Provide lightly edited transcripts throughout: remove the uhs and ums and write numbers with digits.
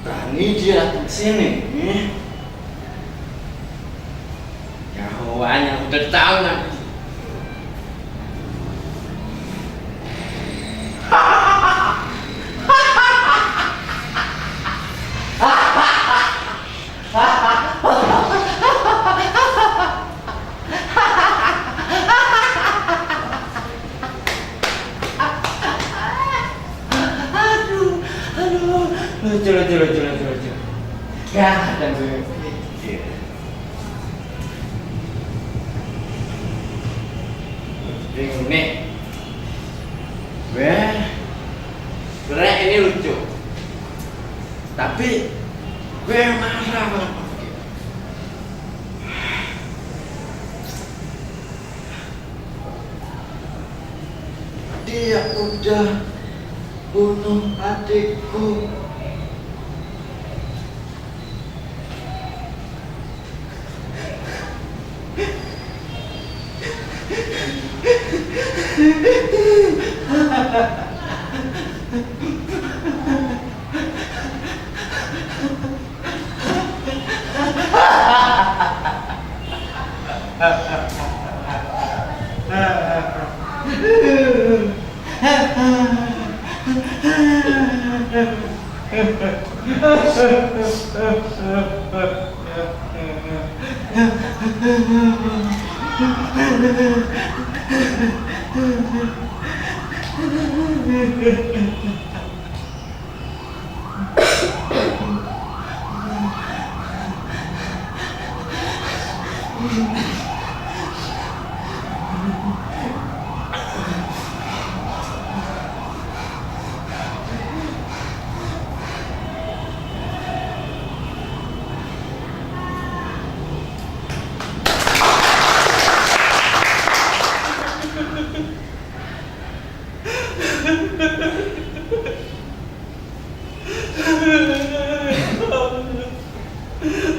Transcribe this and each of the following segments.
Berani dia datang ke sini. Jawabannya udah tahu nanti. Lucu. Ya, dan gue pikir. Bingung nih. Sebenarnya ini lucu. Tapi gue marah banget sama dia. Dia udah bunuh adikku.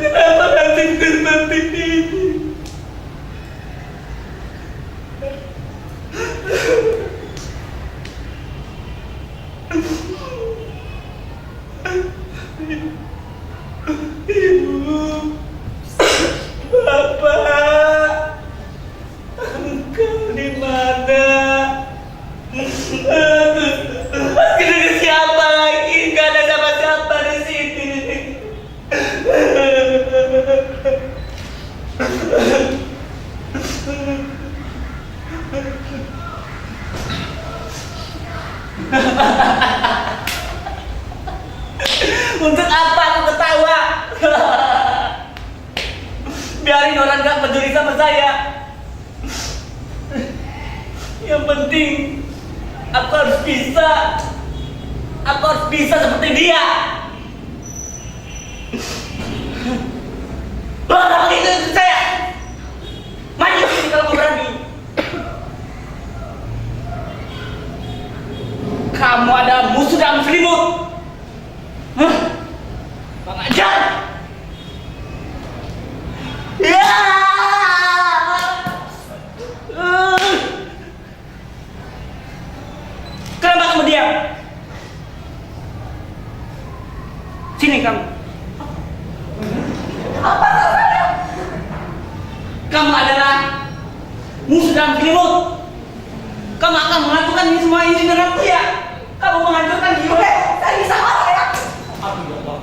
Kenapa nasibku seperti ini? Ibu, Bapak, engkau di mana? Dengan siapa lagi? Gak ada siapa-siapa di sini. Untuk apa aku ketawa? Biarin orang gak peduli sama saya. Yang penting aku harus bisa. Aku harus bisa seperti dia. Orang itu saya. Maju sini kalau kau berani. Kamu ada musuh dalam selimut. Hah? Bang Ajar. Ya. Kenapa kamu diam? Sini kamu. Apa salahnya? Kamu adalah musuh dalam selimut. Kamu akan melakukan ini semua ini dengan dia. Kamu menghancurkan hidup. Saya bisa marah ya. Aduh ya Allah.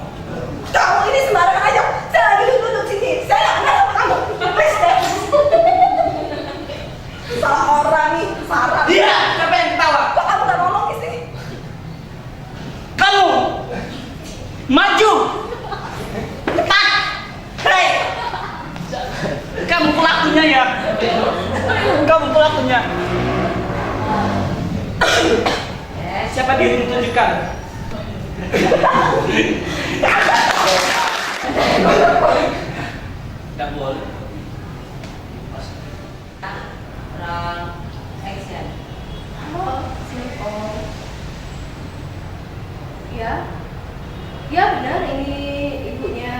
Kamu ini sembarangan aja. Saya lagi duduk sini. Saya nggak kenal sama kamu. Please deh. Salah orang nih, Sarah. Dia, siapa yang ketawa? Kok kamu nggak ngomong di sini? Kamu maju. Cepat. Hei. Kamu pelakunya ya. Kamu pelakunya. Siapa diri tunjukkan? Tidak boleh. Action. Halo, Silko. Ya, ya benar ini ibunya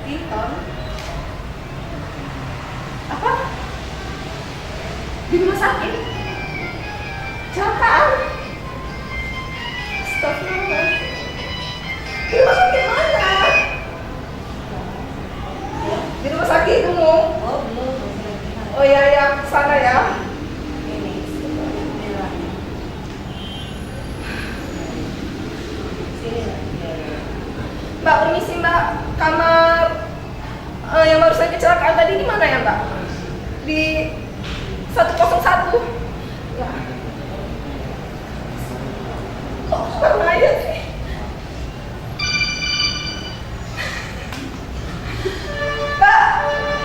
Hilton. Apa? Di rumah sakit? Kecelakaan? Astagfirullah. Di rumah sakit mana? Oh iya ya, sana ya. Ini sini. Mbak, permisi Mbak. Kamar yang barusan kecelakaan tadi di mana ya Mbak? Di 101. Ya. Kok pernah aja sih? Mbak,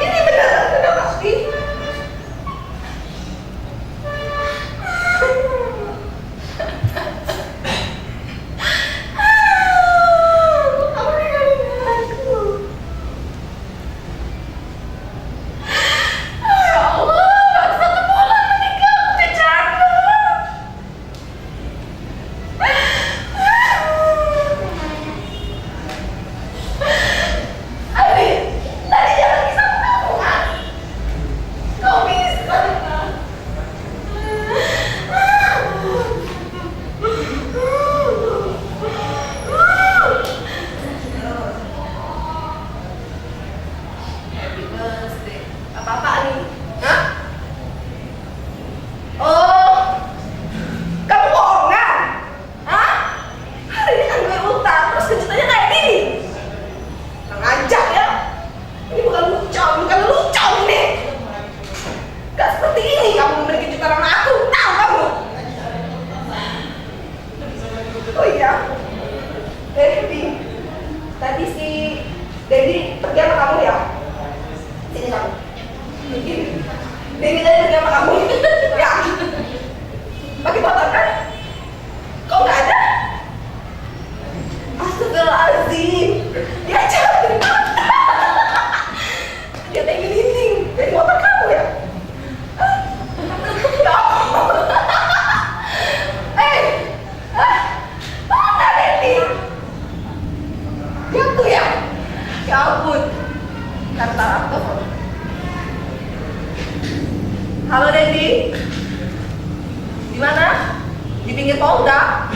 ini benar pasti. Oh iya, Devi, tadi si Devi pergi sama kamu ya? Sini kamu. Devi tadi pergi sama kamu. Ya. Pakai motor kan? Kok nggak ada? Astagfirullahaladzim. Dia jatuh. Dia tadi dinding. Dari motor kamu ya? Ya Allah. Mana Devi? Jatuh ya? Ya ampun. Kata aku. Halo Devi. Di mana? Di pinggir Polda.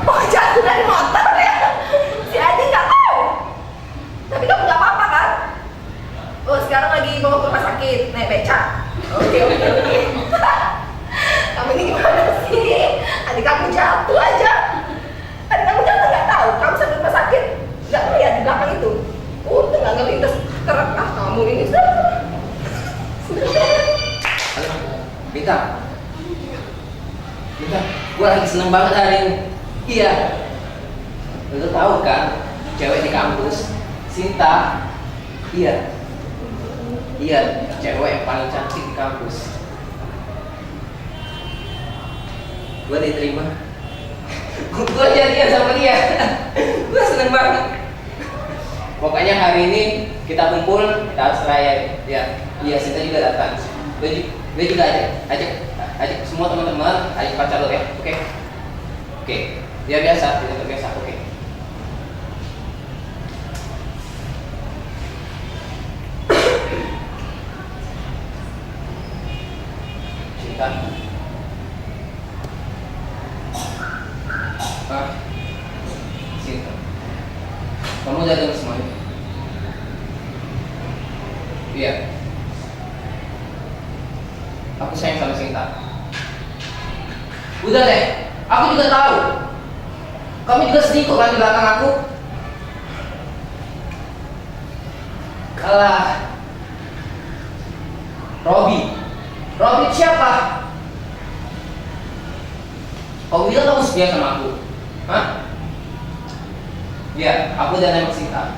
Oh, jatuh dari motor ya? Si Adi nggak tahu. Tapi kamu nggak apa-apa kan? Oh, sekarang lagi bawa ke rumah sakit, naik beca. Oke. Kamu ini gimana sih? Adik kamu jatuh aja. Adik kamu jatuh nggak tahu. Kamu sampai rumah sakit nggak melihat di belakang itu. Udah nggak ngelintas truk. Ah, kamu ini. Halo, Bita. Bita, gue lagi seneng banget hari ini. Iya. Lu tahu kan, cewek di kampus, Sinta. Iya. Iya, cewek yang paling cantik di kampus. Gue diterima. Gue jadian sama dia. Gue seneng banget. Pokoknya hari ini kita kumpul, kita harus rayain. Ya, iya Sinta juga datang. Gue juga ajak semua teman-teman, ajak pacar lo ya, oke? Oke, dia biasa, tidak terbiasa, oke? Cinta. Ah, Cinta. Kamu udah dengar semuanya? Iya. Aku sayang sama Sinta. Udah deh, aku juga tahu. Kamu juga selingkuh kan di belakang aku? Alah, Robby itu siapa? Kau bilang kamu setia sama aku? Hah? Iya, aku udah nembak Sinta.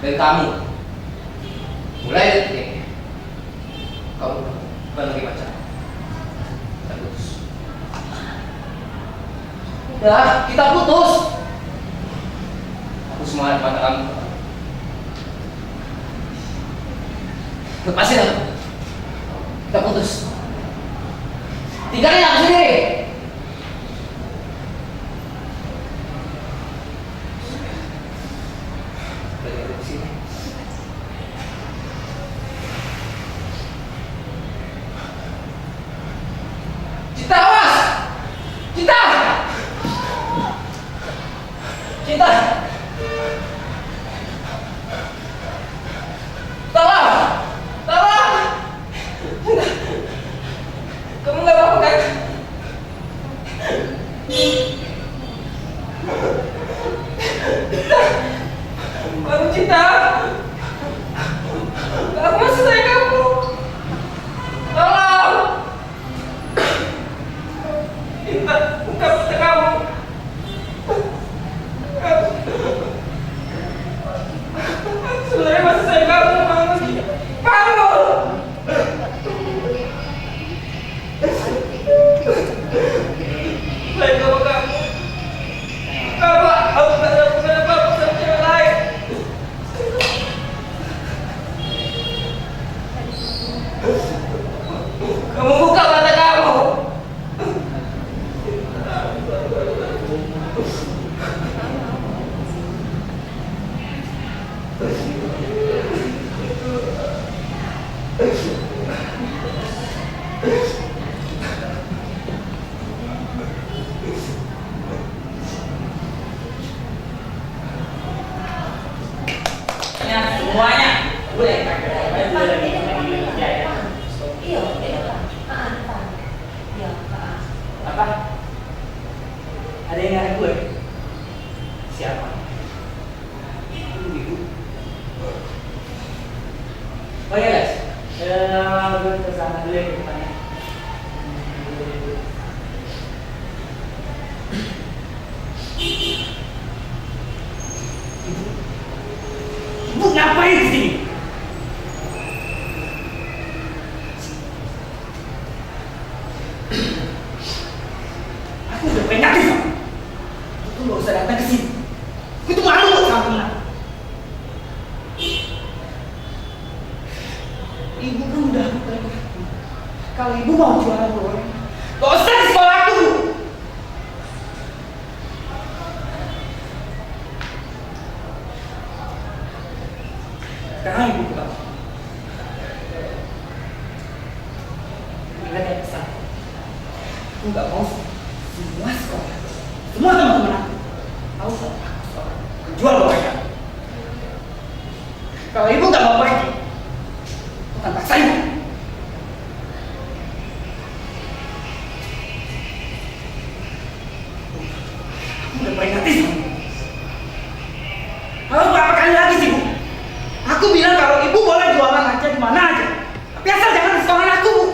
Dan kamu, mulai detik ini, kamu bukan lagi pacar. Kita putus. Udah, kita putus. Aku semua di mata kamu. Lepasin aku. Kita putus. Tinggalin aku sendiri. Cinta, awas! Cinta! Cinta! Tolong! Tolong! Kamu cinta. Aku masih sayang kamu. Tolong. Cinta, buka mata kamu. Aku sebenarnya masih sayang kamu, kamu. Kamu. Sayang sama kamu. Kamu, aku tak ada bukan apa-apa sama cewek lain. Kamu buka mata kamu. Ya, semuanya. Boleh. Iya, iya, Apa? Ada yang nyari gue? Siapa? Ibu. Oh ya guys, gue kesana dulu ya ke depannya. Ibu ngapain di sini? Aku udah peringatin kamu. Itu nggak usah datang ke sini. Itu malu buat kamu. Ibu kan udah peringatin. Kalau ibu mau jualan goreng, nggak usah di sekolah aku. Sekarang ibu pulang. Ingat ya pesan. Aku nggak mau semua sekolah, semua teman-teman aku tahu kalau aku seorang penjual gorengan. Kalau ibu nggak mau pergi, aku akan paksain. Aku udah peringatin sama ibu. Harus berapa kali lagi sih bu? Aku bilang kalau ibu boleh jualan aja di mana aja, tapi asal jangan di sekolah aku bu.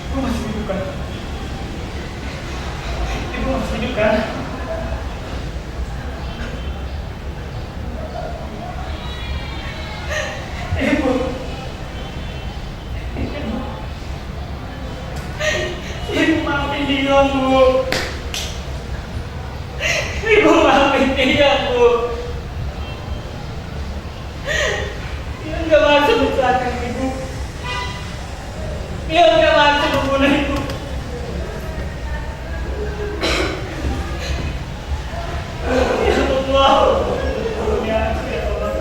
Ibu masih hidup kan? Ibu masih hidup kan? Ibu. Ibu maafin dia bu. Ibu maafin dia bu. Dia nggak maksud mencelakakan ibu. Dia nggak maksud membunuh ibu. Ya Allah. Ya Allah.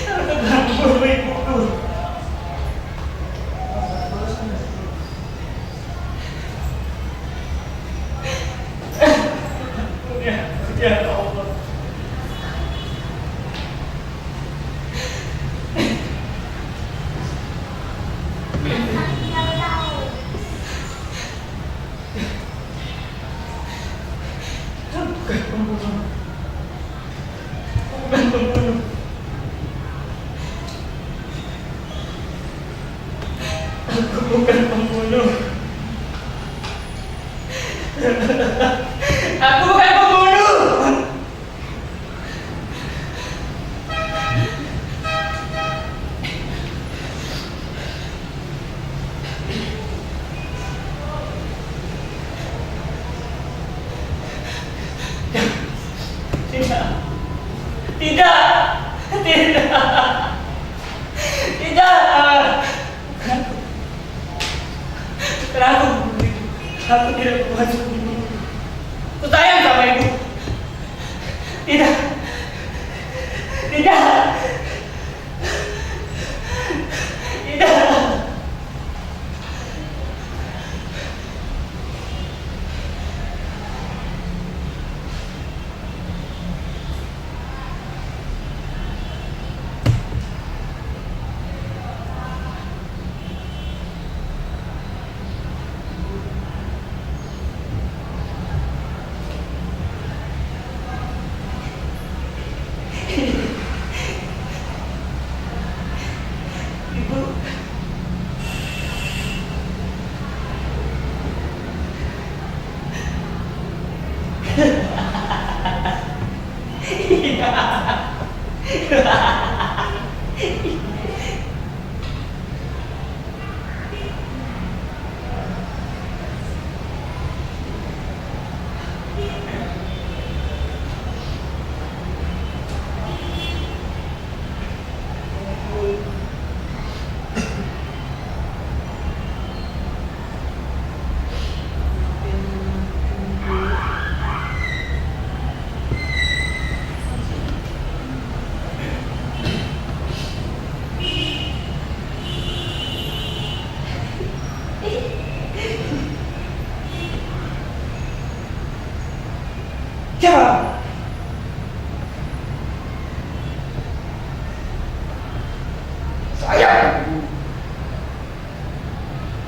Aku tak membunuh ibuku. Ya Allah. Bukan pembunuh. Bukan pembunuh. Aku bukan pembunuh. Aku bukan pembunuh. Tidak. Tidak. Tidak. Tidak. Kenapa? Aku tidak puas ibu. Aku sayang sama ibu. Tidak. Tidak. Tidak. Ya.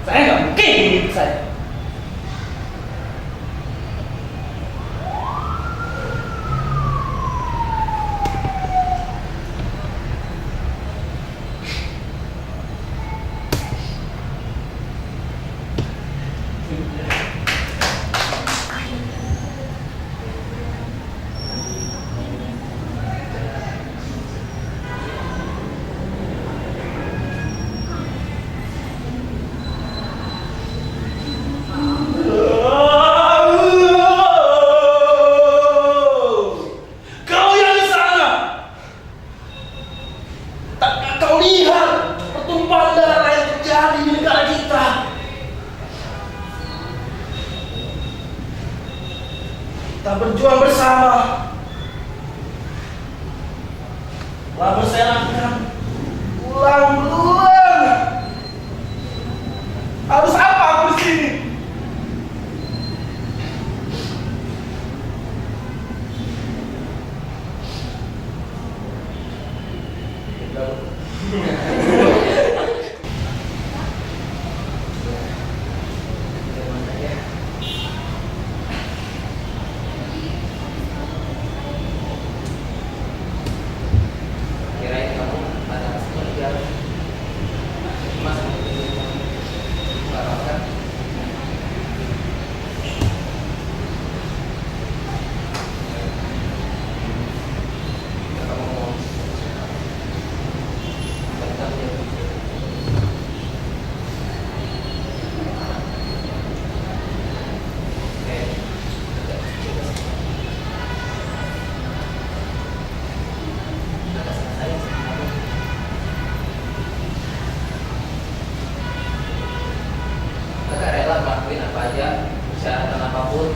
Saya nggak mungkin hidup saya. Kau yang di sana, takkah kau lihat pertumpahan darah yang terjadi di negara kita? Kita berjuang bersama, telah berserakan ulang-ulang. Harus apa aku di sini? Kirain kamu ada kesenjangan. Masa nggak apa-apa. Kamu mau tentang dia. Kakak rela ngelakuin apa aja, persyaratan apapun